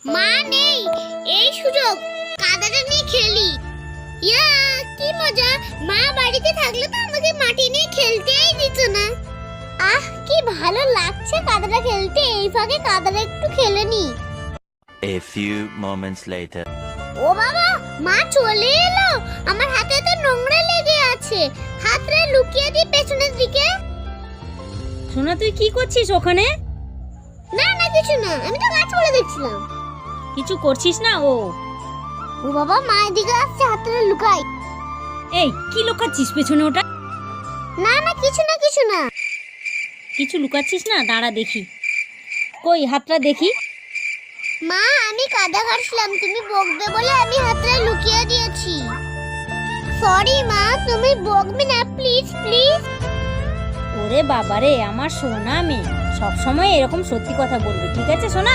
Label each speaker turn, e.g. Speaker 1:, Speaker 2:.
Speaker 1: মা নেই, এই সুযোগ কাদাটা নিয়ে খেলি। ইয়া কি মজা, মা বাড়িতে থাকলে তো আমাকে মাটি নিয়ে খেলতেই দিত না। আহ কি ভালো লাগছে কাদাটা খেলতে, এই ফাঁকে কাদাটা একটু খেলে নি।
Speaker 2: A few moments later.
Speaker 1: ও বাবা, মা চলে এলো, আমার হাতে তো নোংরা লেগে আছে, হাতটা লুকিয়ে দি পেছনের দিকে।
Speaker 3: সোনা তুই কি করছিস ওখানে?
Speaker 1: না না কিছু না, আমি তো গাছগুলো দেখছিলাম।
Speaker 3: কিছু করছিস না? ও
Speaker 1: ও বাবা, মা এদিকে আসছে, হাতটা লুকাই।
Speaker 3: এই কি লুকাচ্ছিস পেছনে ওটা?
Speaker 1: না না কিছু না কিছু না।
Speaker 3: কিছু লুকাচ্ছিস না? দাঁড়া দেখি, কই হাতটা দেখি।
Speaker 1: মা আমি কাদা কাটছিলাম, তুমি বকবে বলে আমি হাতটা লুকিয়ে দিয়েছি। সরি মা, তুমি বকবে না প্লিজ প্লিজ।
Speaker 3: ওরে বাবারে, আমার সোনা মেয়ে, সব সময় এরকম সত্যি কথা বলবি, ঠিক আছে সোনা?